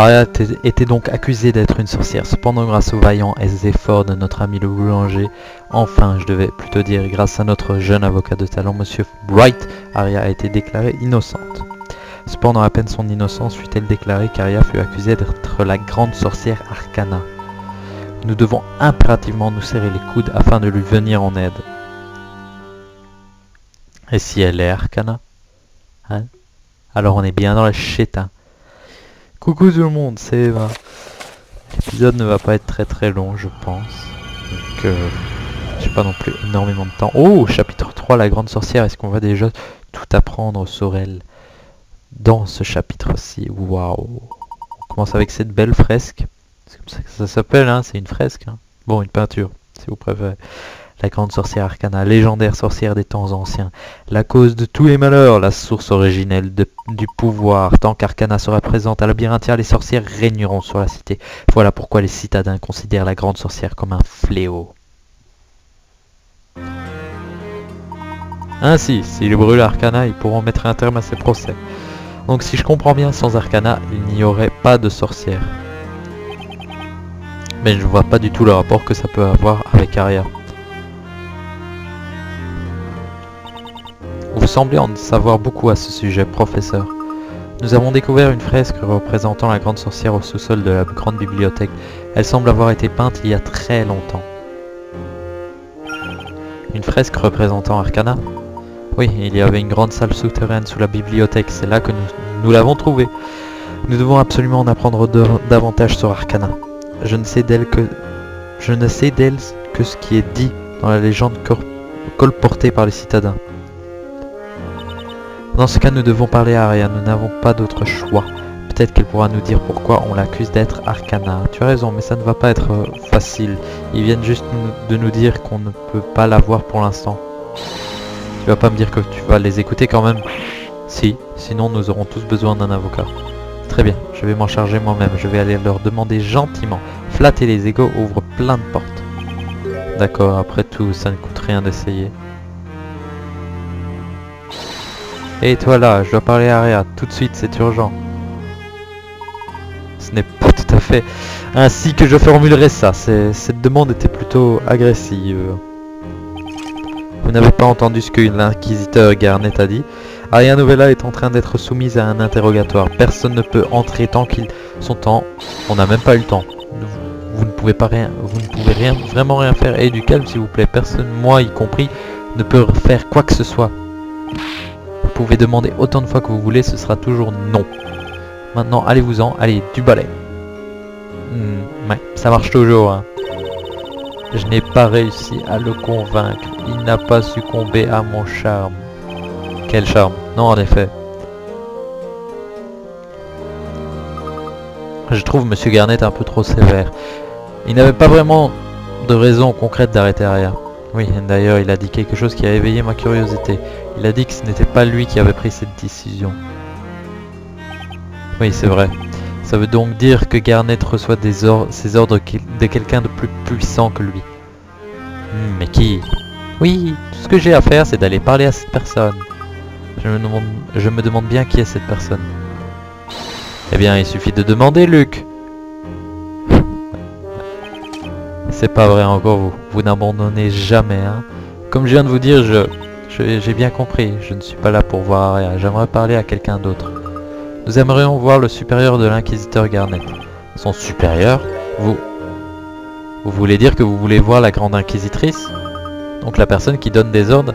Aria était donc accusée d'être une sorcière. Cependant, grâce aux vaillants efforts de notre ami le boulanger, enfin, je devais plutôt dire, grâce à notre jeune avocat de talent, Monsieur Bright, Aria a été déclarée innocente. Cependant, à peine son innocence fut-elle déclarée qu'Aria fut accusée d'être la grande sorcière Arcana. Nous devons impérativement nous serrer les coudes afin de lui venir en aide. Et si elle est Arcana, hein? Alors on est bien dans la chétin. Coucou tout le monde, c'est Eva. L'épisode ne va pas être très long, je pense. Donc, j'ai pas non plus énormément de temps. Oh, chapitre 3, la grande sorcière. Est-ce qu'on va déjà tout apprendre sur elle dans ce chapitre-ci? Waouh. On commence avec cette belle fresque. C'est comme ça que ça s'appelle, hein. C'est une fresque. Hein. Bon, une peinture, si vous préférez. La grande sorcière Arcana, légendaire sorcière des temps anciens, la cause de tous les malheurs, la source originelle du pouvoir. Tant qu'Arcana sera présente à Labyrinthium, les sorcières régneront sur la cité. Voilà pourquoi les citadins considèrent la grande sorcière comme un fléau. Ainsi, s'ils brûlent Arcana, ils pourront mettre un terme à ces procès. Donc si je comprends bien, sans Arcana, il n'y aurait pas de sorcière. Mais je ne vois pas du tout le rapport que ça peut avoir avec Aria. Vous semblez en savoir beaucoup à ce sujet, professeur. Nous avons découvert une fresque représentant la grande sorcière au sous-sol de la grande bibliothèque. Elle semble avoir été peinte il y a très longtemps. Une fresque représentant Arcana? Oui, il y avait une grande salle souterraine sous la bibliothèque, c'est là que nous l'avons trouvée. Nous devons absolument en apprendre davantage sur Arcana. Je ne sais d'elle que ce qui est dit dans la légende colportée par les citadins. Dans ce cas, nous devons parler à Aria, nous n'avons pas d'autre choix. Peut-être qu'elle pourra nous dire pourquoi on l'accuse d'être Arcana. Tu as raison, mais ça ne va pas être facile. Ils viennent juste de nous dire qu'on ne peut pas la voir pour l'instant. Tu vas pas me dire que tu vas les écouter quand même? Si, sinon nous aurons tous besoin d'un avocat. Très bien, je vais m'en charger moi-même. Je vais aller leur demander gentiment. Flatter les égos ouvre plein de portes. D'accord, après tout, ça ne coûte rien d'essayer. Et toi là, je dois parler à Aria, tout de suite, c'est urgent. Ce n'est pas tout à fait ainsi que je formulerai ça, cette demande était plutôt agressive. Vous n'avez pas entendu ce que l'inquisiteur Garnet a dit? Aria Novella est en train d'être soumise à un interrogatoire. Personne ne peut entrer tant qu'ils sont en... On n'a même pas eu le temps. Vous ne pouvez vraiment rien faire. Et du calme s'il vous plaît, personne, moi y compris, ne peut faire quoi que ce soit. Vous pouvez demander autant de fois que vous voulez, ce sera toujours non. Maintenant, allez-vous-en, allez, du balai. Ouais, ça marche toujours. Hein. Je n'ai pas réussi à le convaincre. Il n'a pas succombé à mon charme. Quel charme? Non, en effet. Je trouve Monsieur Garnet un peu trop sévère. Il n'avait pas vraiment de raison concrète d'arrêter Aria. Oui, d'ailleurs, il a dit quelque chose qui a éveillé ma curiosité. Il a dit que ce n'était pas lui qui avait pris cette décision. Oui, c'est vrai. Ça veut donc dire que Garnet reçoit ses ordres de quelqu'un de plus puissant que lui. Mais qui? Oui, tout ce que j'ai à faire, c'est d'aller parler à cette personne. Je me demande bien qui est cette personne. Eh bien, il suffit de demander, Luc. C'est pas vrai encore vous. Vous n'abandonnez jamais, hein. Comme je viens de vous dire, j'ai bien compris. Je ne suis pas là pour voir Aria. J'aimerais parler à quelqu'un d'autre. Nous aimerions voir le supérieur de l'inquisiteur Garnet. Son supérieur? Vous voulez dire que vous voulez voir la grande inquisitrice? Donc la personne qui donne des ordres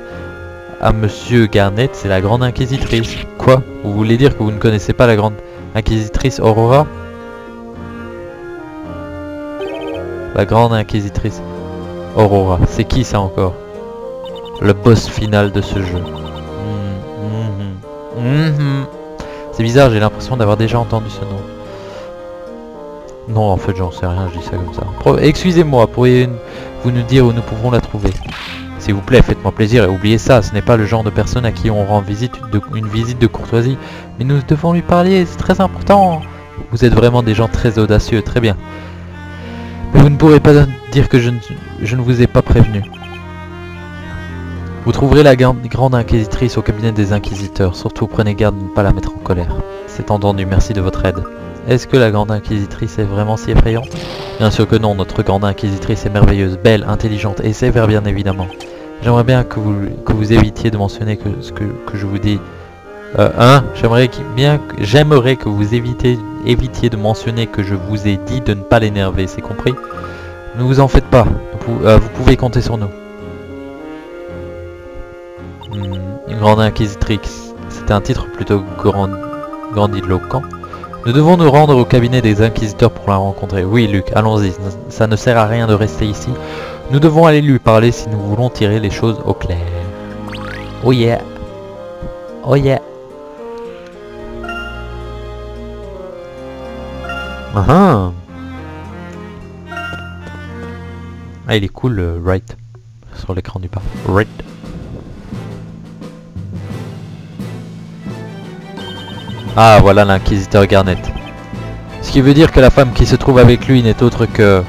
à Monsieur Garnet, c'est la grande inquisitrice. Quoi? Vous voulez dire que vous ne connaissez pas la grande inquisitrice Aurora? La grande inquisitrice Aurora. C'est qui ça encore? Le boss final de ce jeu. C'est bizarre, j'ai l'impression d'avoir déjà entendu ce nom. Non, en fait, j'en sais rien, je dis ça comme ça. Excusez-moi, pourriez-vous nous dire où nous pouvons la trouver? S'il vous plaît, faites-moi plaisir et oubliez ça, ce n'est pas le genre de personne à qui on rend une visite de courtoisie. Mais nous devons lui parler, c'est très important. Vous êtes vraiment des gens très audacieux, très bien. Mais vous ne pourrez pas dire que je ne vous ai pas prévenu. Vous trouverez la grande inquisitrice au cabinet des inquisiteurs. Surtout prenez garde de ne pas la mettre en colère. C'est entendu, merci de votre aide. Est-ce que la grande inquisitrice est vraiment si effrayante? Bien sûr que non, notre grande inquisitrice est merveilleuse, belle, intelligente et sévère bien évidemment. J'aimerais bien que vous évitiez de mentionner ce que je vous dis. J'aimerais que vous évitiez de mentionner que je vous ai dit de ne pas l'énerver, c'est compris? Ne vous en faites pas, vous pouvez compter sur nous. Une grande inquisitrice, c'est un titre plutôt grandiloquent. Nous devons nous rendre au cabinet des inquisiteurs pour la rencontrer. Oui, Luc, allons-y, ça ne sert à rien de rester ici. Nous devons aller lui parler si nous voulons tirer les choses au clair. Oh yeah. Oh yeah. Ah, il est cool le right sur l'écran du bas. Right. Ah, voilà l'inquisiteur Garnet. Ce qui veut dire que la femme qui se trouve avec lui n'est autre que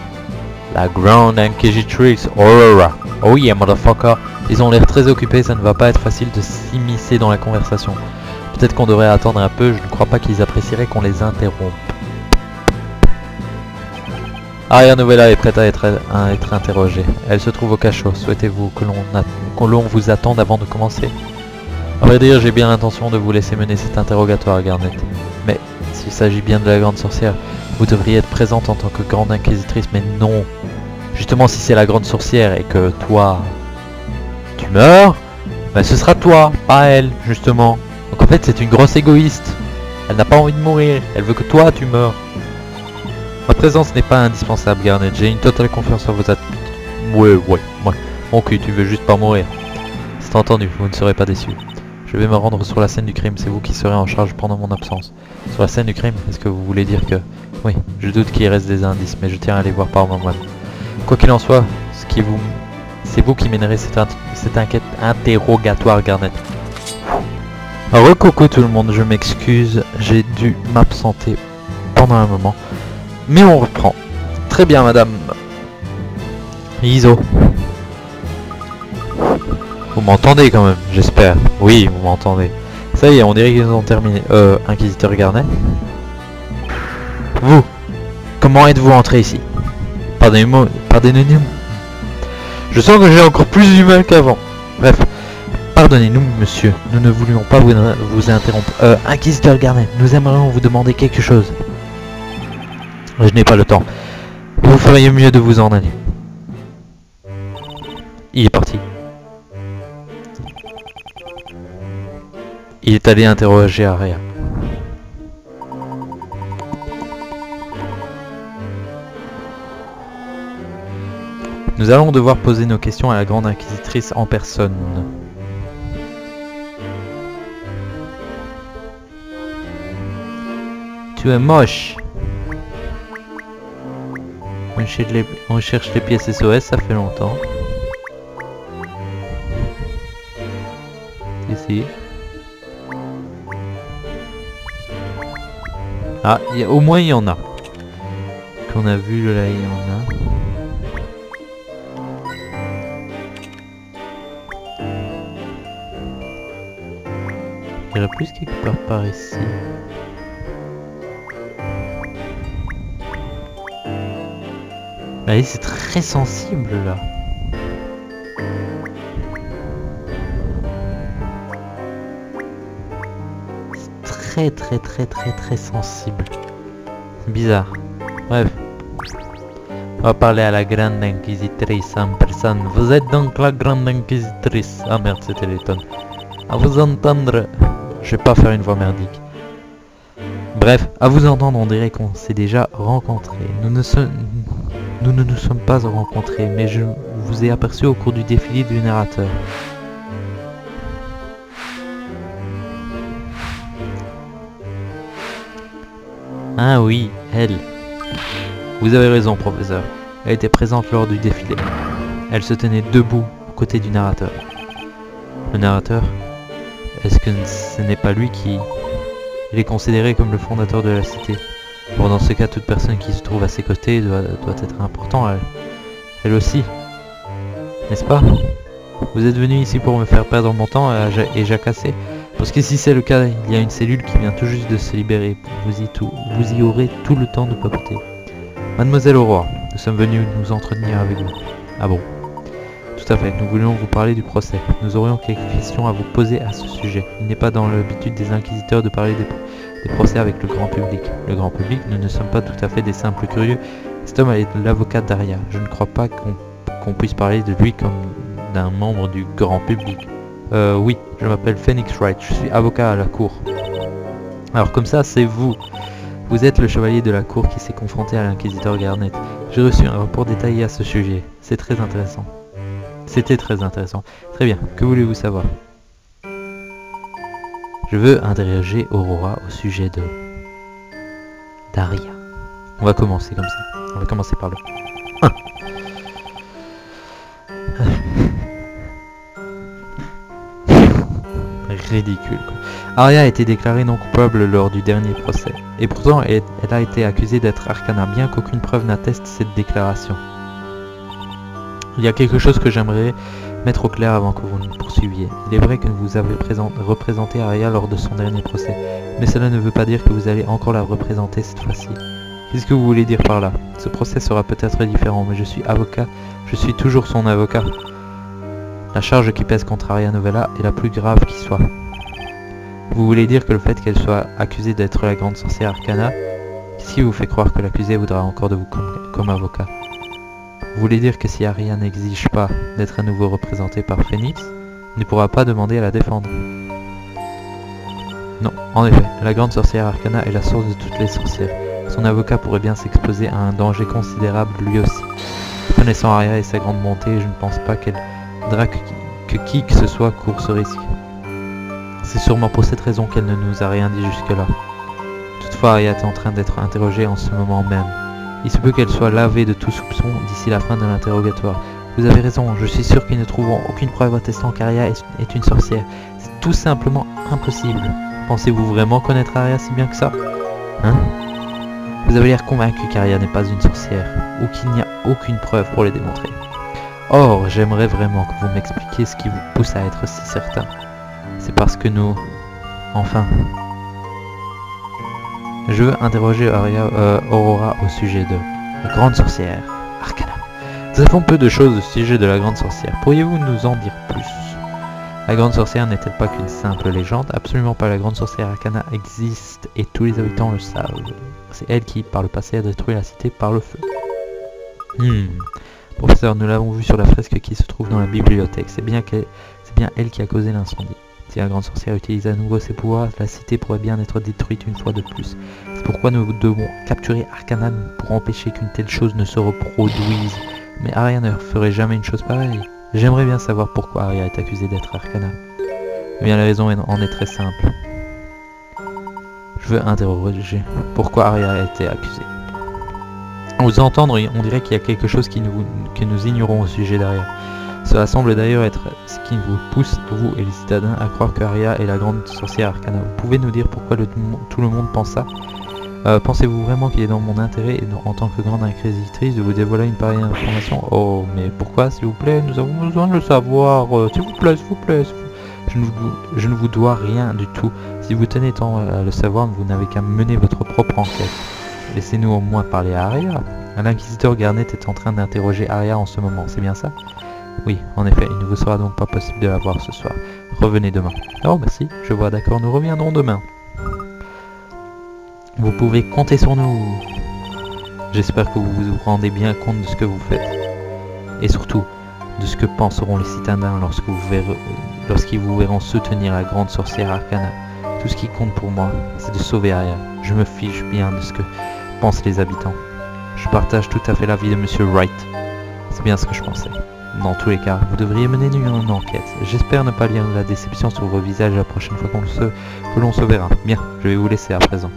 la Grande Inquisitrice Aurora. Oh yeah, motherfucker. Ils ont l'air très occupés, ça ne va pas être facile de s'immiscer dans la conversation. Peut-être qu'on devrait attendre un peu, je ne crois pas qu'ils apprécieraient qu'on les interrompe. Aria Novella est prête à être interrogée. Elle se trouve au cachot. Souhaitez-vous que l'on vous attende avant de commencer? À vrai dire, j'ai bien l'intention de vous laisser mener cet interrogatoire, Garnet. Mais s'il s'agit bien de la grande sorcière, vous devriez être présente en tant que grande inquisitrice, mais non. Justement, si c'est la grande sorcière et que toi, tu meurs, ben ce sera toi, pas elle, justement. Donc en fait, c'est une grosse égoïste. Elle n'a pas envie de mourir, elle veut que toi, tu meurs. Ma présence n'est pas indispensable, Garnet. J'ai une totale confiance en vos attitudes. Ouais. Mon cul, tu veux juste pas mourir. C'est entendu, vous ne serez pas déçus. Je vais me rendre sur la scène du crime, c'est vous qui serez en charge pendant mon absence. Sur la scène du crime, est-ce que vous voulez dire que... Oui, je doute qu'il reste des indices, mais je tiens à les voir par moi-même. Quoi qu'il en soit, c'est vous qui mènerez cette enquête interrogatoire, Garnet. Recoucou tout le monde, je m'excuse, j'ai dû m'absenter pendant un moment. Mais on reprend. Très bien, madame. Iso. Vous m'entendez quand même, j'espère. Oui, vous m'entendez. Ça y est, on dirait qu'ils ont terminé. Inquisiteur Garnet. Vous, comment êtes-vous entré ici? Pardonnez-moi. Je sens que j'ai encore plus du mal qu'avant. Bref, pardonnez-nous, monsieur. Nous ne voulions pas vous interrompre. Inquisiteur Garnet, nous aimerions vous demander quelque chose. Je n'ai pas le temps. Vous feriez mieux de vous en aller. Il est parti. Il est allé interroger Aria. Nous allons devoir poser nos questions à la grande inquisitrice en personne. Tu es moche. On cherche les pièces SOS, ça fait longtemps. Ici. Ah, au moins il y en a. Qu'on a vu là, il y en a. Il y en a plus quelque part par ici. Allez, c'est très sensible là. C'est très sensible. C'est bizarre. Bref. On va parler à la grande inquisitrice en personne. Vous êtes donc la grande inquisitrice. Ah merde, c'est Téléton. À vous entendre. Je vais pas faire une voix merdique. Bref, à vous entendre, on dirait qu'on s'est déjà rencontrés. Nous ne nous sommes pas rencontrés, mais je vous ai aperçu au cours du défilé du narrateur. Ah oui, elle. Vous avez raison, professeur. Elle était présente lors du défilé. Elle se tenait debout aux côtés du narrateur. Le narrateur? Est-ce que ce n'est pas lui qui... Il est considéré comme le fondateur de la cité. Bon, dans ce cas, toute personne qui se trouve à ses côtés doit être important. Elle aussi. N'est-ce pas? Vous êtes venu ici pour me faire perdre mon temps et jacasser. Parce que si c'est le cas, il y a une cellule qui vient tout juste de se libérer. Vous y aurez tout le temps de papoter. Mademoiselle Aurore, nous sommes venus nous entretenir avec vous. Ah bon? Tout à fait, nous voulions vous parler du procès. Nous aurions quelques questions à vous poser à ce sujet. Il n'est pas dans l'habitude des inquisiteurs de parler des procès avec le grand public. Le grand public, nous ne sommes pas tout à fait des simples curieux. Cet homme est l'avocat d'Aria. Je ne crois pas qu'on puisse parler de lui comme d'un membre du grand public. Oui, je m'appelle Phoenix Wright, je suis avocat à la cour. Alors comme ça, c'est vous. Vous êtes le chevalier de la cour qui s'est confronté à l'inquisiteur Garnet. J'ai reçu un rapport détaillé à ce sujet. C'est très intéressant. C'était très intéressant. Très bien, que voulez-vous savoir? Je veux interroger Aurora au sujet de... d'Aria. On va commencer comme ça. On va commencer par le 1. Ridicule, quoi. Aria a été déclarée non coupable lors du dernier procès. Et pourtant, elle a été accusée d'être Arcana, bien qu'aucune preuve n'atteste cette déclaration. Il y a quelque chose que j'aimerais mettre au clair avant que vous nous poursuiviez. Il est vrai que vous avez représenté Aria lors de son dernier procès, mais cela ne veut pas dire que vous allez encore la représenter cette fois-ci. Qu'est-ce que vous voulez dire par là? Ce procès sera peut-être différent, mais je suis avocat, je suis toujours son avocat. La charge qui pèse contre Aria Novella est la plus grave qui soit. Vous voulez dire que le fait qu'elle soit accusée d'être la grande sorcière Arcana, qu'est-ce qui vous fait croire que l'accusé voudra encore de vous comme avocat? Vous voulez dire que si Aria n'exige pas d'être à nouveau représentée par Phoenix, il ne pourra pas demander à la défendre? Non, en effet, la grande sorcière Arcana est la source de toutes les sorcières. Son avocat pourrait bien s'exposer à un danger considérable lui aussi. Connaissant Aria et sa grande bonté, je ne pense pas qu'elle voudra que qui que ce soit court ce risque. C'est sûrement pour cette raison qu'elle ne nous a rien dit jusque-là. Toutefois, Aria est en train d'être interrogée en ce moment même. Il se peut qu'elle soit lavée de tout soupçon d'ici la fin de l'interrogatoire. Vous avez raison, je suis sûr qu'ils ne trouveront aucune preuve attestant qu'Aria est une sorcière. C'est tout simplement impossible. Pensez-vous vraiment connaître Aria si bien que ça? Hein? Vous avez l'air convaincu qu'Aria n'est pas une sorcière, ou qu'il n'y a aucune preuve pour le démontrer. Or, j'aimerais vraiment que vous m'expliquiez ce qui vous pousse à être si certain. C'est parce que nous... Enfin... Je veux interroger Aurora au sujet de la grande sorcière Arcana. Nous savons peu de choses au sujet de la grande sorcière. Pourriez-vous nous en dire plus? La grande sorcière n'est-elle pas qu'une simple légende? Absolument pas, la grande sorcière Arcana existe et tous les habitants le savent. C'est elle qui, par le passé, a détruit la cité par le feu. Professeur, nous l'avons vu sur la fresque qui se trouve dans la bibliothèque. C'est bien elle qui a causé l'incendie. Si la grande sorcière utilise à nouveau ses pouvoirs, la cité pourrait bien être détruite une fois de plus. C'est pourquoi nous devons capturer Arcana pour empêcher qu'une telle chose ne se reproduise. Mais Aria ne ferait jamais une chose pareille. J'aimerais bien savoir pourquoi Aria est accusée d'être Arcana. Eh bien, la raison en est très simple. Je veux interroger pourquoi Aria a été accusée. À vous entendre, on dirait qu'il y a quelque chose que nous ignorons au sujet d'Aria. Cela semble d'ailleurs être ce qui vous pousse, vous et les citadins, à croire que Aria est la grande sorcière Arcana. Vous pouvez nous dire pourquoi tout le monde pense ça? Pensez-vous vraiment qu'il est dans mon intérêt, en tant que grande inquisitrice, de vous dévoiler une pareille information? Oh, mais pourquoi, s'il vous plaît? Nous avons besoin de le savoir. S'il vous plaît, s'il vous plaît. Je ne vous dois rien du tout. Si vous tenez tant à le savoir, vous n'avez qu'à mener votre propre enquête. Laissez-nous au moins parler à Aria. L'inquisiteur Garnet est en train d'interroger Aria en ce moment, c'est bien ça? Oui, en effet, il ne vous sera donc pas possible de la voir ce soir. Revenez demain. Oh, merci, je vois, d'accord, nous reviendrons demain. Vous pouvez compter sur nous. J'espère que vous vous rendez bien compte de ce que vous faites. Et surtout, de ce que penseront les citadins lorsqu'ils vous verront soutenir la grande sorcière Arcana. Tout ce qui compte pour moi, c'est de sauver Aria. Je me fiche bien de ce que pensent les habitants. Je partage tout à fait l'avis de Monsieur Wright. C'est bien ce que je pensais. Dans tous les cas, vous devriez mener une enquête. J'espère ne pas lire la déception sur vos visages la prochaine fois que l'on se verra. Bien, je vais vous laisser à présent.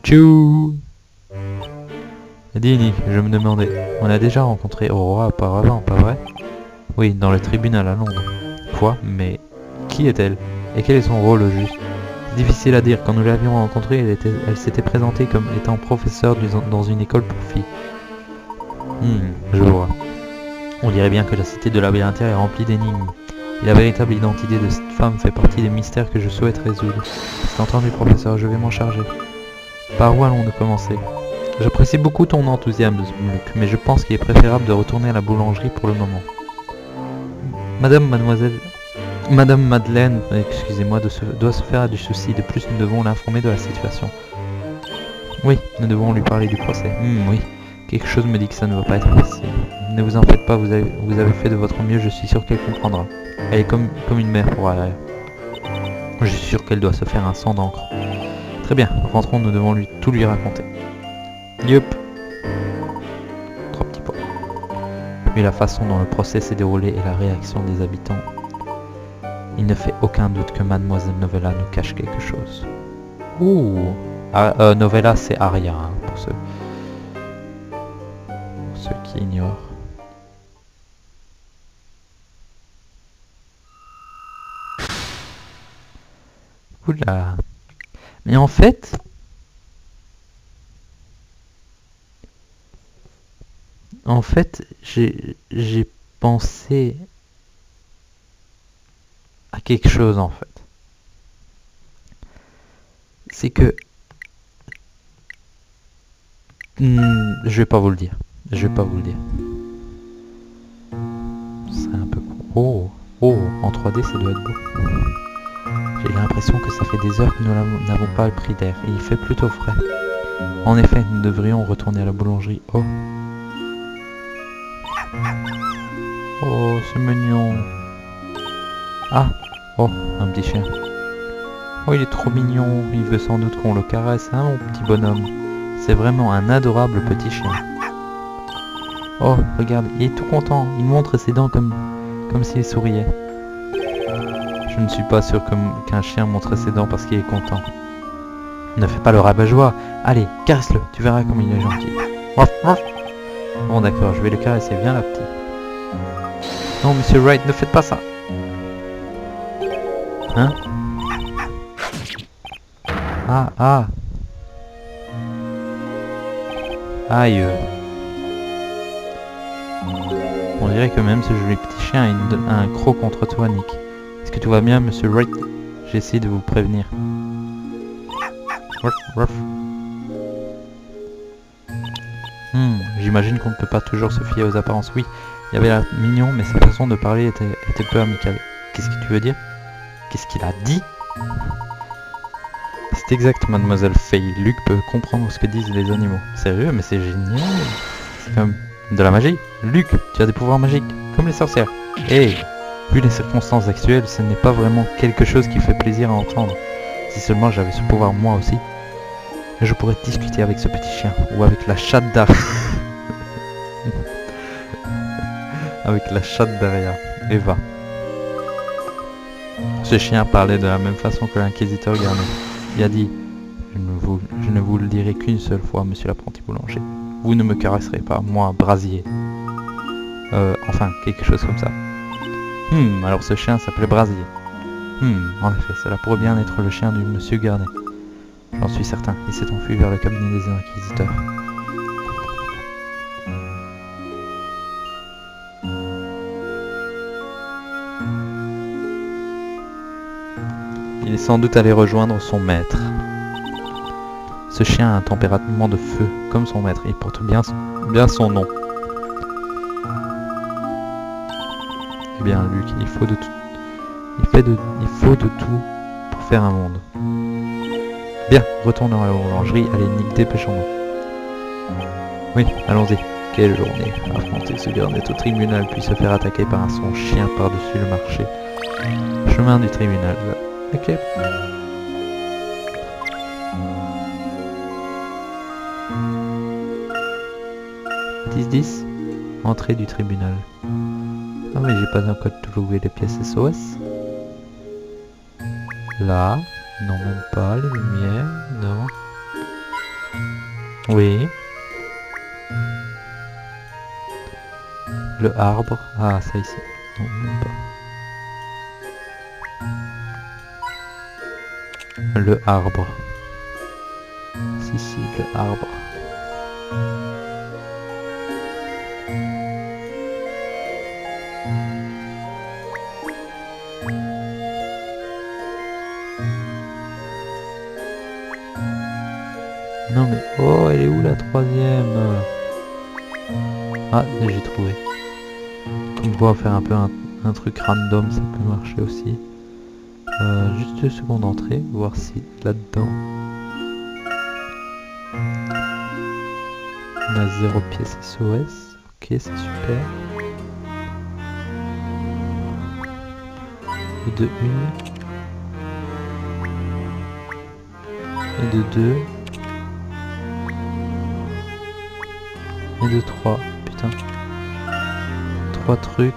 Tchou! Dis, je me demandais, on a déjà rencontré Aurora auparavant, pas vrai? Oui, dans le tribunal à Londres. Quoi? Mais qui est-elle? Et quel est son rôle au juste? C'est difficile à dire. Quand nous l'avions rencontrée, elle s'était présentée comme étant professeure dans une école pour filles. Je vois. On dirait bien que la cité de labyrinthière est remplie d'énigmes. Et la véritable identité de cette femme fait partie des mystères que je souhaite résoudre. C'est entendu, professeur, je vais m'en charger. Par où allons-nous commencer? J'apprécie beaucoup ton enthousiasme, Luc, mais je pense qu'il est préférable de retourner à la boulangerie pour le moment. Madame Madeleine, excusez-moi, doit se faire du souci. De plus, nous devons l'informer de la situation. Oui, nous devons lui parler du procès. Oui, quelque chose me dit que ça ne va pas être facile. Ne vous en faites pas, vous avez fait de votre mieux, je suis sûr qu'elle comprendra. Elle est comme une mère pour elle. Je suis sûr qu'elle doit se faire un sang d'encre. Très bien, rentrons, nous devons tout lui raconter. Yup. 3 petits points. Vu la façon dont le procès s'est déroulé et la réaction des habitants, il ne fait aucun doute que Mademoiselle Novella nous cache quelque chose. Ouh. Novella, c'est Aria, hein, pour ceux qui ignorent. Oula. Mais en fait... j'ai pensé à quelque chose, en fait. C'est que... je vais pas vous le dire. Ce serait un peu... Oh, en 3D, ça doit être beau. J'ai l'impression que ça fait des heures que nous n'avons pas pris d'air, et il fait plutôt frais. En effet, nous devrions retourner à la boulangerie. Oh, c'est mignon. Ah, un petit chien. Oh, il est trop mignon. Il veut sans doute qu'on le caresse, hein, mon petit bonhomme. C'est vraiment un adorable petit chien. Oh, regarde, il est tout content. Il montre ses dents comme s'il souriait. Je ne suis pas sûr qu'un chien montre ses dents parce qu'il est content. Ne fais pas le rabat-joie. Allez, caresse-le. Tu verras comme il est gentil. Bon, d'accord, je vais le caresser. Viens là, petit. Non, monsieur Wright, ne faites pas ça. Hein? Ah. Aïe. On dirait que même ce joli petit chien a un croc contre toi, Nick. Est-ce que tout va bien, monsieur Wright? J'ai essayé de vous prévenir. J'imagine qu'on ne peut pas toujours se fier aux apparences. Oui, il avait l'air mignon, mais sa façon de parler était peu amicale. Qu'est-ce que tu veux dire? Qu'est-ce qu'il a dit? C'est exact, mademoiselle Faye. Luc peut comprendre ce que disent les animaux. Sérieux, mais c'est génial. C'est comme de la magie. Luc, tu as des pouvoirs magiques, comme les sorcières. Vu les circonstances actuelles, ce n'est pas vraiment quelque chose qui fait plaisir à entendre. Si seulement j'avais ce pouvoir moi aussi, je pourrais discuter avec ce petit chien, ou avec la chatte d'Aria. Avec la chatte d'Aria, Eva. Ce chien parlait de la même façon que l'inquisiteur Garnet. Il a dit, je ne vous le dirai qu'une seule fois, monsieur l'apprenti boulanger. Vous ne me caresserez pas, moi, Brasier. Enfin, quelque chose comme ça. Alors ce chien s'appelait Brasier. En effet, cela pourrait bien être le chien du monsieur Garnet. J'en suis certain, il s'est enfui vers le cabinet des inquisiteurs. Il est sans doute allé rejoindre son maître. Ce chien a un tempérament de feu, comme son maître. Il porte bien son nom. Eh bien, Luc, il faut de tout pour faire un monde. Bien, retournons à la boulangerie. Allez, Nick, dépêchons-nous. Oui, allons-y. Quelle journée. Affronter ce Garnet au tribunal, puis se faire attaquer par son chien par-dessus le marché. Chemin du tribunal. Ok. Entrée du tribunal. Ah mais j'ai pas encore trouvé les pièces SOS. Là. Non, même pas. Les lumières. Non. Oui. Le arbre. Ah, ça ici. Non, même pas. Le arbre. Si, le arbre. Non mais... Oh, elle est où la troisième? Ah, j'ai trouvé. Comme quoi, faire un peu un truc random, ça peut marcher aussi. Juste 2 secondes d'entrée, voir si là-dedans... On a 0 pièce SOS. Ok, c'est super. Et de 1. Et de 2. Et de 3. Putain. 3 trucs.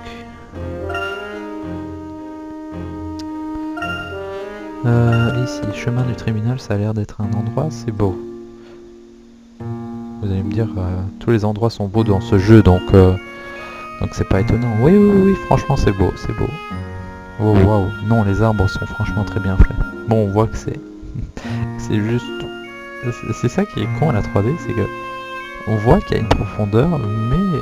Ici, chemin du tribunal, ça a l'air d'être un endroit, c'est beau. Vous allez me dire, tous les endroits sont beaux dans ce jeu, donc c'est pas étonnant. Oui, oui, oui, franchement c'est beau, c'est beau. Oh waouh, non, les arbres sont franchement très bien faits. Bon, on voit que c'est juste... C'est ça qui est con à la 3D, c'est que on voit qu'il y a une profondeur, mais...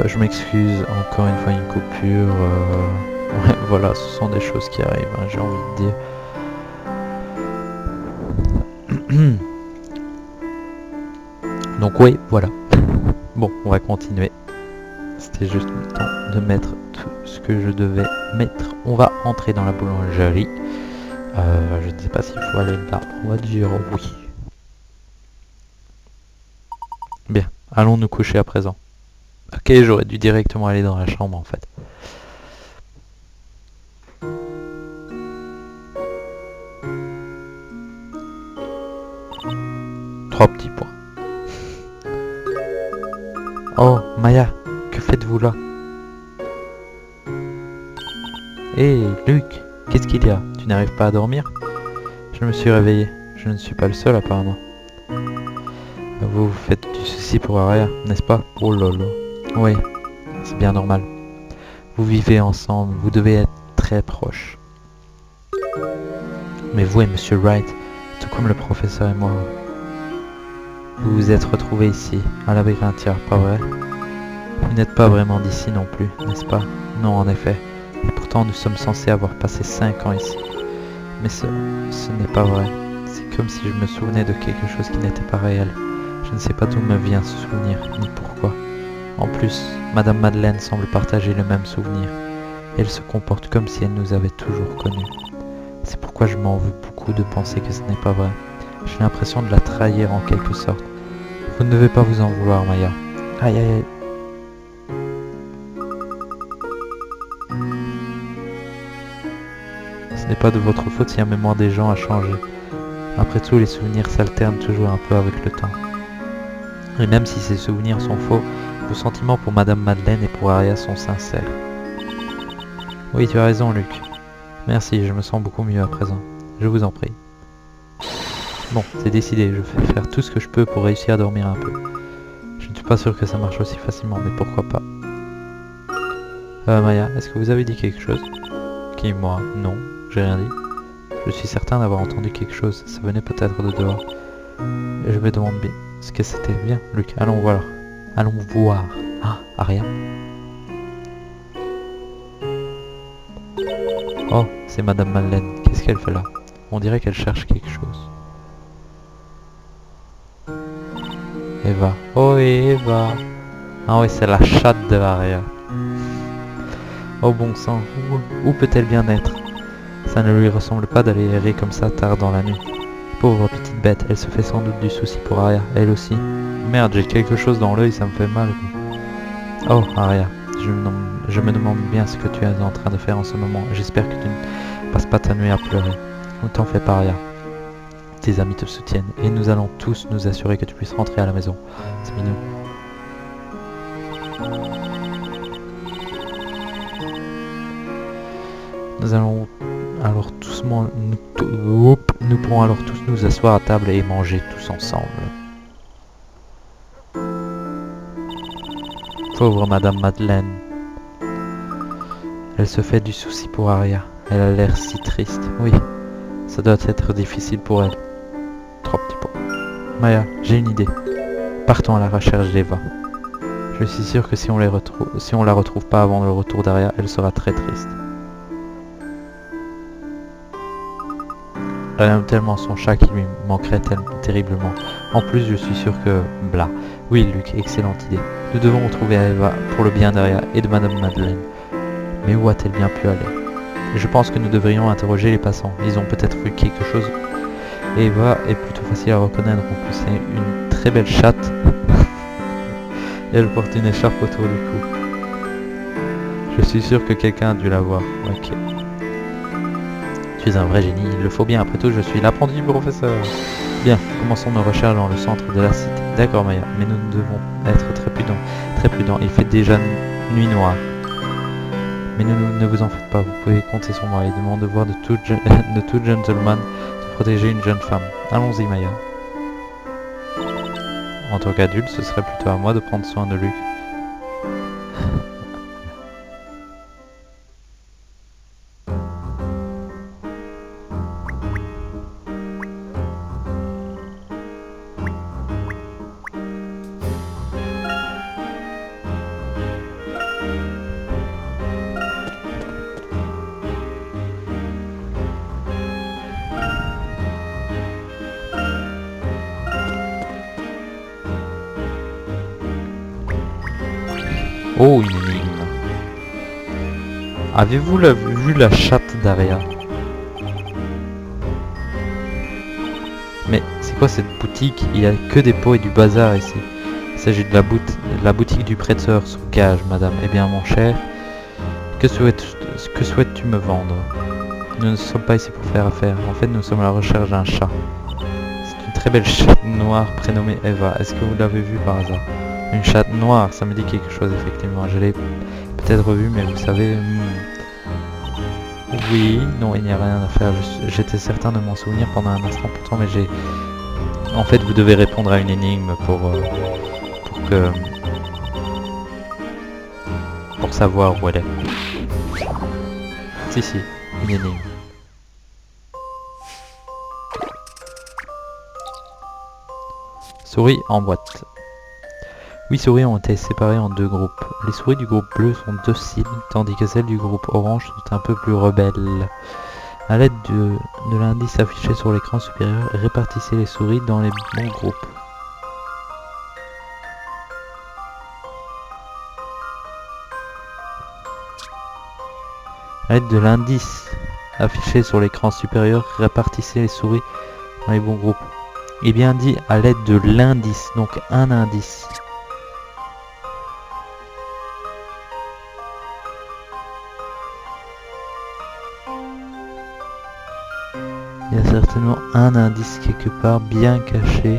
Je m'excuse, encore une fois une coupure. Ouais, voilà, ce sont des choses qui arrivent, hein, j'ai envie de dire. Donc oui, voilà. Bon, on va continuer. C'était juste le temps de mettre tout ce que je devais mettre. On va entrer dans la boulangerie. Je ne sais pas s'il faut aller là. On va dire oui. Bien, allons nous coucher à présent. Ok, j'aurais dû directement aller dans la chambre en fait. Trois petits points. Oh, Maya, que faites-vous là? Hé, Luc, qu'est-ce qu'il y a? Tu n'arrives pas à dormir? Je me suis réveillé. Je ne suis pas le seul apparemment. Vous vous faites du souci pour Aria, n'est-ce pas? Oh lolo. Oui, c'est bien normal. Vous vivez ensemble, vous devez être très proches. Mais vous et Monsieur Wright, tout comme le professeur et moi, vous vous êtes retrouvés ici, à Labyrinthière, pas vrai? Vous n'êtes pas vraiment d'ici non plus, n'est-ce pas? Non, en effet. Et pourtant, nous sommes censés avoir passé 5 ans ici. Mais ce n'est pas vrai. C'est comme si je me souvenais de quelque chose qui n'était pas réel. Je ne sais pas d'où me vient ce souvenir, ni pourquoi. En plus, Madame Madeleine semble partager le même souvenir. Et elle se comporte comme si elle nous avait toujours connus. C'est pourquoi je m'en veux beaucoup de penser que ce n'est pas vrai. J'ai l'impression de la trahir en quelque sorte. Vous ne devez pas vous en vouloir, Maya. Aïe aïe aïe. Ce n'est pas de votre faute si la mémoire des gens a changé. Après tout, les souvenirs s'alternent toujours un peu avec le temps. Et même si ces souvenirs sont faux, vos sentiments pour Madame Madeleine et pour Aria sont sincères. Oui, tu as raison, Luc. Merci, je me sens beaucoup mieux à présent. Je vous en prie. Bon, c'est décidé, je vais faire tout ce que je peux pour réussir à dormir un peu. Je ne suis pas sûr que ça marche aussi facilement, mais pourquoi pas. Maya, est-ce que vous avez dit quelque chose? Qui, moi? Non, j'ai rien dit. Je suis certain d'avoir entendu quelque chose, ça venait peut-être de dehors. Et je me demande bien ce que c'était. Bien, Luc, allons voir. Allons voir. Ah, Aria. Oh, c'est Madame Madeleine. Qu'est-ce qu'elle fait là? On dirait qu'elle cherche quelque chose. Eva. Oh, Eva. Ah oui, c'est la chatte de Aria. Oh bon sang, où peut-elle bien être? Ça ne lui ressemble pas d'aller errer comme ça tard dans la nuit. Pauvre petite bête, elle se fait sans doute du souci pour Aria, elle aussi. Merde, j'ai quelque chose dans l'œil, ça me fait mal. Oh, Aria, je me demande bien ce que tu es en train de faire en ce moment. J'espère que tu ne passes pas ta nuit à pleurer. Ne t'en fais pas, Aria. Tes amis te soutiennent, et nous allons tous nous assurer que tu puisses rentrer à la maison. C'est mignon. Nous allons alors nous pourrons alors tous nous asseoir à table et manger tous ensemble. Pauvre Madame Madeleine. Elle se fait du souci pour Aria. Elle a l'air si triste. Oui, ça doit être difficile pour elle. 3 petits points. Maya, j'ai une idée. Partons à la recherche d'Eva. Je suis sûr que si on la retrouve pas avant le retour d'Aria, elle sera très triste. Elle aime tellement son chat qui lui manquerait terriblement. En plus, je suis sûr que... Blah. Oui, Luc, excellente idée. Nous devons retrouver Eva pour le bien d'Aria et de Madame Madeleine. Mais où a-t-elle bien pu aller? Je pense que nous devrions interroger les passants. Ils ont peut-être vu quelque chose. Eva est plutôt facile à reconnaître. En plus, c'est une très belle chatte. Et elle porte une écharpe autour du cou. Je suis sûr que quelqu'un a dû la voir. Ok. Tu es un vrai génie, il le faut bien, après tout je suis l'apprenti du professeur. Bien, commençons nos recherches dans le centre de la cité. D'accord Maya, mais nous devons être très prudents, il fait déjà nuit noire. Mais ne vous en faites pas, vous pouvez compter sur moi, il est de mon devoir de tout gentleman de protéger une jeune femme. Allons-y Maya. En tant qu'adulte, ce serait plutôt à moi de prendre soin de Luc. Oh, une énigme. Avez-vous vu la chatte d'Aria? Mais c'est quoi cette boutique? Il y a que des pots et du bazar ici. Il s'agit de la boutique du prêteur sous cage, madame. Eh bien, mon cher, que souhaites-tu me vendre? Nous ne sommes pas ici pour faire affaire. En fait, nous sommes à la recherche d'un chat. C'est une très belle chatte noire prénommée Eva. Est-ce que vous l'avez vue par hasard? Une chatte noire, ça me dit quelque chose, effectivement. Je l'ai peut-être revue, mais vous savez... Oui, non, il n'y a rien à faire. J'étais certain de m'en souvenir pendant un instant pourtant, mais j'ai... En fait, vous devez répondre à une énigme pour savoir où elle est. Si, une énigme. Souris en boîte. 8 souris ont été séparées en 2 groupes. Les souris du groupe bleu sont dociles, tandis que celles du groupe orange sont un peu plus rebelles. A l'aide de l'indice affiché sur l'écran supérieur, répartissez les souris dans les bons groupes. A l'aide de l'indice affiché sur l'écran supérieur, répartissez les souris dans les bons groupes. Et bien dit à l'aide de l'indice, donc un indice. Il y a certainement un indice quelque part bien caché.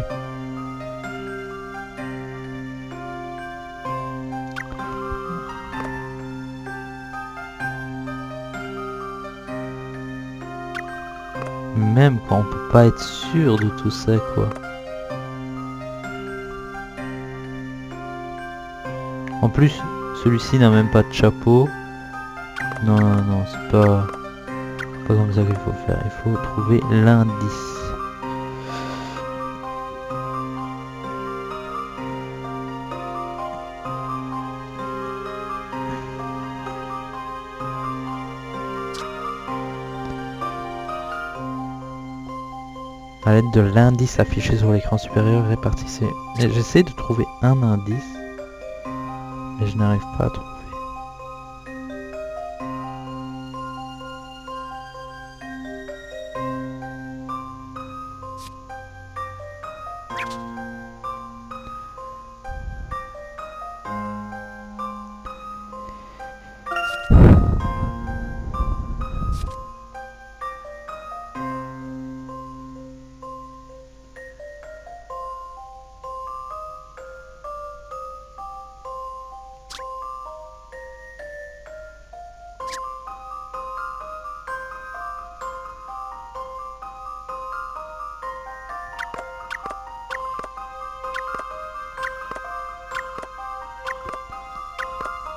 Même quand on peut pas être sûr de tout ça, quoi. En plus, celui-ci n'a même pas de chapeau. Non, c'est pas comme ça qu'il faut faire. Il faut trouver l'indice. À l'aide de l'indice affiché sur l'écran supérieur, répartissez. J'essaie de trouver un indice, mais je n'arrive pas à trouver.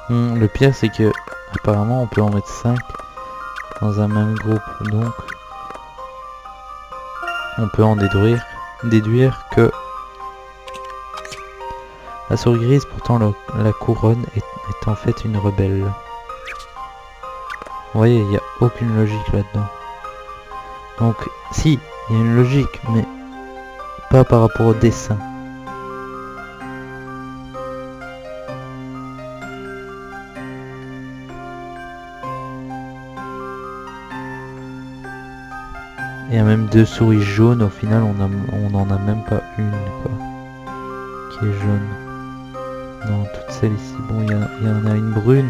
Le pire c'est que apparemment on peut en mettre 5 dans un même groupe, donc on peut en déduire que la souris grise portant la couronne est en fait une rebelle. Vous voyez, il n'y a aucune logique là-dedans. Donc si, il y a une logique, mais pas par rapport au dessin. Il y a même 2 souris jaunes, au final on n'en a même pas une quoi, qui est jaune. Non, toutes celles ici, bon il y en a une brune.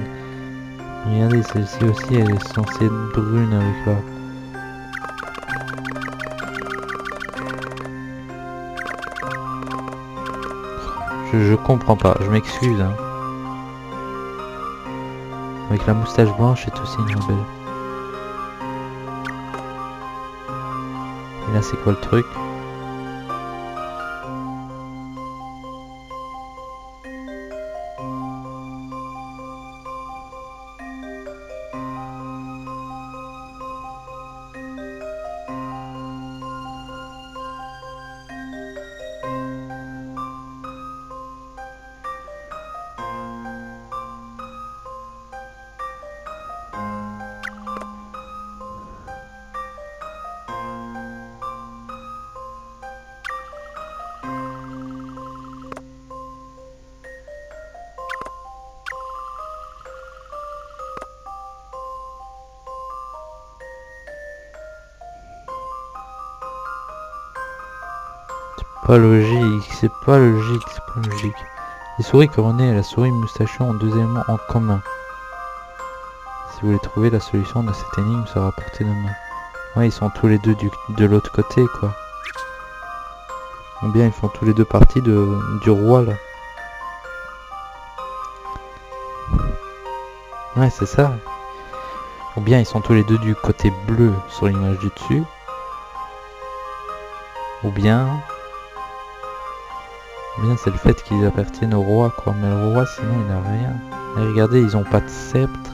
Regardez, celle-ci aussi elle est censée être brune avec la... Je comprends pas, je m'excuse hein. Avec la moustache blanche c'est aussi une rebelle. Et là c'est quoi le truc? Pas logique, c'est pas logique, c'est pas logique. Les souris couronnées et la souris moustachue ont deux éléments en commun. Si vous voulez trouver la solution de cette énigme sera apportée demain. Ouais, ils sont tous les deux de l'autre côté, quoi. Ou bien ils font tous les deux partie du roi, là. Ouais, c'est ça. Ou bien ils sont tous les deux du côté bleu sur l'image du dessus. Ou bien c'est le fait qu'ils appartiennent au roi, quoi. Mais le roi, sinon, il n'a rien. Et regardez, ils ont pas de sceptre.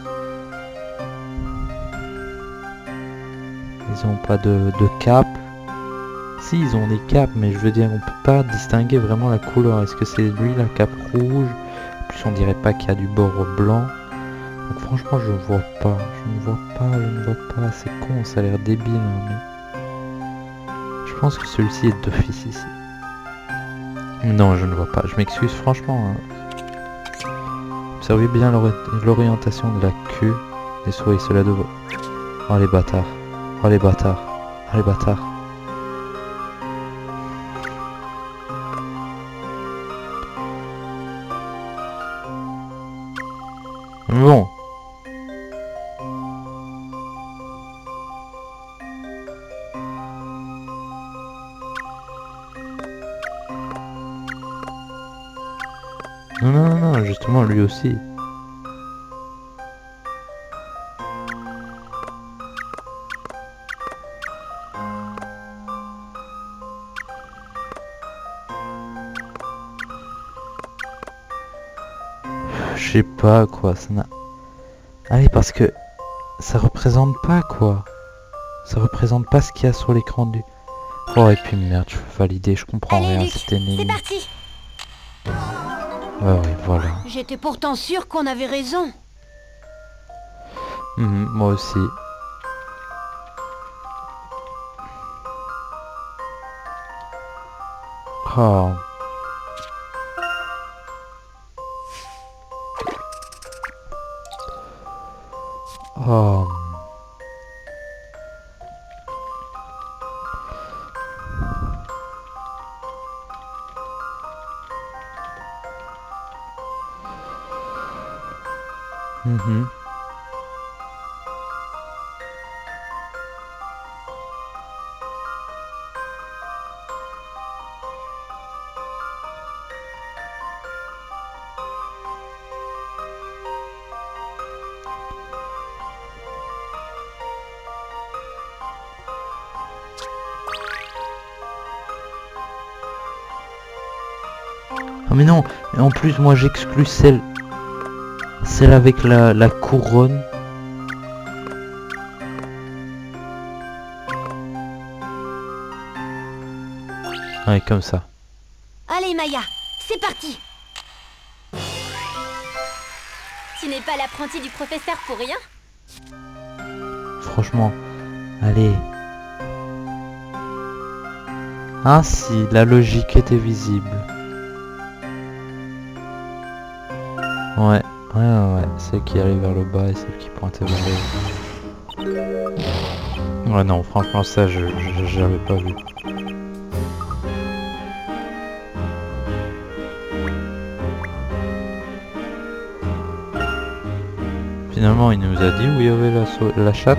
Ils ont pas de cape. Si, ils ont des capes, mais je veux dire, on peut pas distinguer vraiment la couleur. Est-ce que c'est lui la cape rouge? En plus, on dirait pas qu'il y a du bord blanc. Donc franchement, je vois pas. Je ne vois pas. C'est con, ça a l'air débile. Hein, mais... je pense que celui-ci est d'office ici. Non, je ne vois pas. Je m'excuse, franchement. Hein. Observez bien l'orientation de la queue des souris. Cela devrait... oh les bâtards. Oh les bâtards. Oh les bâtards. Bon. Non, justement, lui aussi. Je sais pas quoi, ça n'a... allez, parce que ça représente pas quoi. Ça représente pas ce qu'il y a sur l'écran du... oh et puis merde, je veux valider, je comprends rien, c'était nul. C'est parti. Ouais, voilà. J'étais pourtant sûr qu'on avait raison. Moi aussi. Oh. Oh. Ah mais non, et en plus moi j'exclus celle avec la couronne. Ouais, comme ça. Allez Maya, c'est parti. Tu n'es pas l'apprenti du professeur pour rien. Franchement, allez. Ah si, la logique était visible. Ouais, celle qui allait vers le bas et celle qui pointait vers le haut. Ouais non, franchement ça j'avais pas vu. Finalement il nous a dit où il y avait la chatte.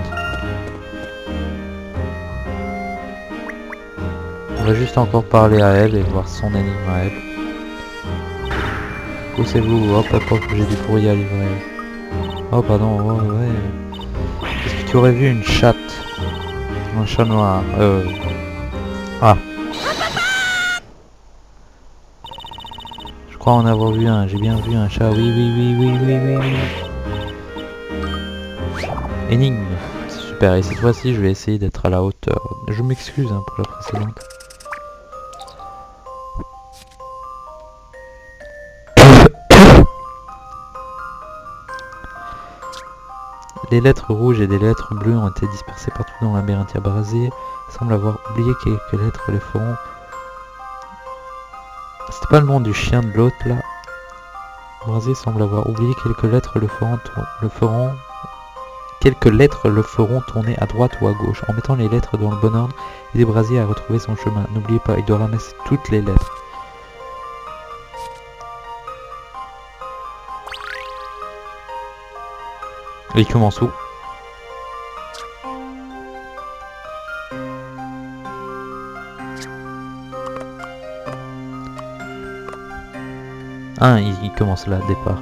On va juste encore parler à elle et voir son énigme à elle. Poussez-vous, hop, j'ai du courrier à livrer. Oh pardon, ouais. Est-ce que tu aurais vu une chatte? Un chat noir. Ah. Je crois en avoir vu un, j'ai bien vu un chat, oui. Énigme, c'est super, et cette fois-ci je vais essayer d'être à la hauteur. Je m'excuse hein, pour la précédente. Des lettres rouges et des lettres bleues ont été dispersées partout dans le labyrinthe. Brasier semble avoir oublié quelques lettres les feront. C'était pas le nom du chien de l'autre là. Brasier semble avoir oublié quelques lettres le feront quelques lettres le feront tourner à droite ou à gauche. En mettant les lettres dans le bon ordre, aidez Brasier à retrouver son chemin. N'oubliez pas, il doit ramasser toutes les lettres. Et il commence où? Ah, il commence là, départ.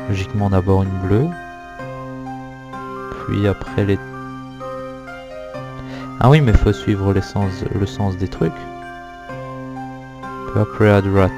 Logiquement d'abord une bleue. Puis après les... Ah oui, mais faut suivre le sens des trucs. Puis après à droite.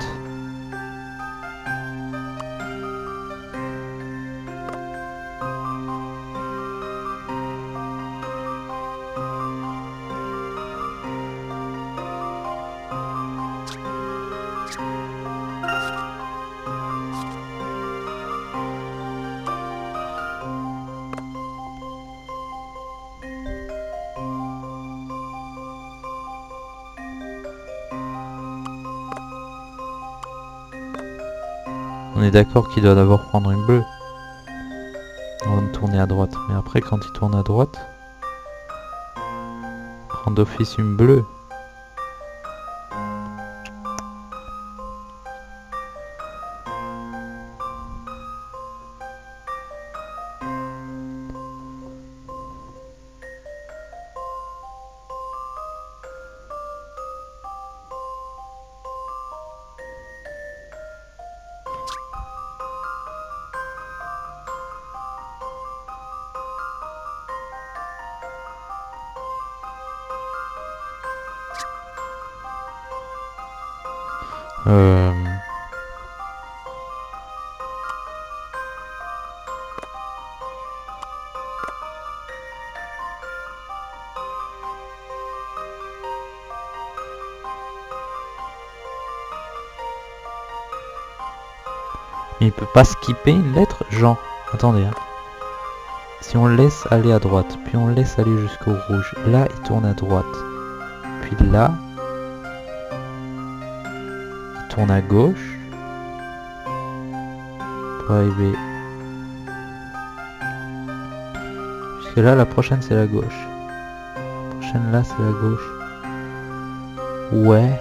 On est d'accord qu'il doit d'abord prendre une bleue avant de tourner à droite. Mais après, quand il tourne à droite, prend d'office une bleue. Il peut pas skipper une lettre, genre. Attendez, hein. Si on le laisse aller à droite, puis on le laisse aller jusqu'au rouge, là il tourne à droite. Puis là, il tourne à gauche. Pour arriver. Jusque là, la prochaine c'est la gauche. La prochaine là c'est la gauche. Ouais.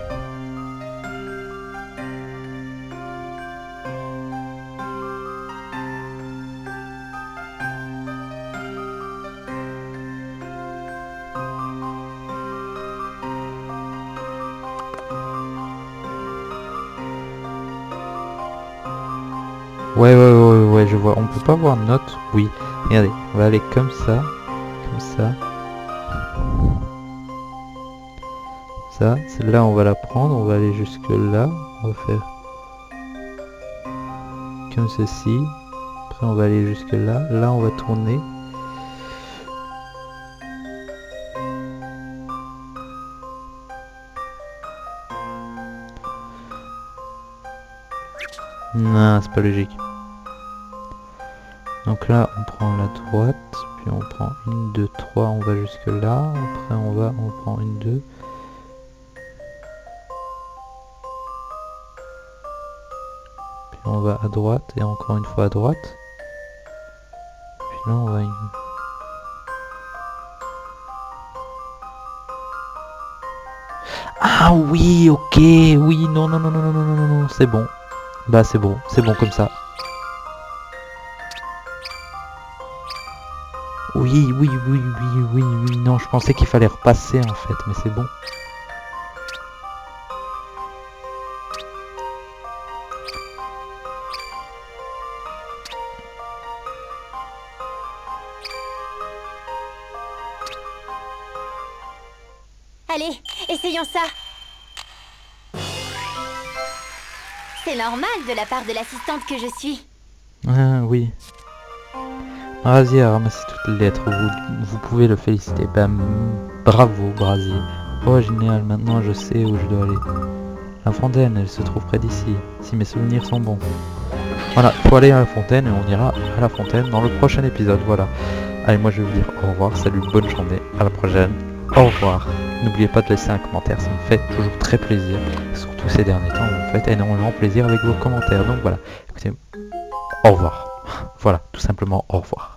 Ouais, je vois. On peut pas voir note. Oui. Regardez, on va aller comme ça. Comme ça. Ça. Celle-là, on va la prendre. On va aller jusque là. On va faire comme ceci. Après, on va aller jusque là. Là, on va tourner. Non, c'est pas logique. Donc là, on prend la droite, puis on prend 1, 2, 3, on va jusque là. Après, on prend 1, 2. Puis on va à droite, et encore une fois à droite. Puis là, on va... Ah oui, ok, oui, non, c'est bon. Bah c'est bon comme ça. Oui, non, je pensais qu'il fallait repasser en fait, mais c'est bon. Allez, essayons ça. C'est normal de la part de l'assistante que je suis. Ah oui. Brasier a ramassé toutes les lettres, vous pouvez le féliciter. Ben, bravo Brasier. Oh génial, maintenant je sais où je dois aller. La fontaine, elle se trouve près d'ici, si mes souvenirs sont bons. Voilà, il faut aller à la fontaine et on ira à la fontaine dans le prochain épisode, voilà. Allez, moi je vais vous dire au revoir, salut, bonne journée, à la prochaine, au revoir. n'oubliez pas de laisser un commentaire, ça me fait toujours très plaisir. Surtout ces derniers temps, vous me faites énormément plaisir avec vos commentaires. Donc voilà, écoutez, au revoir. Voilà, tout simplement au revoir.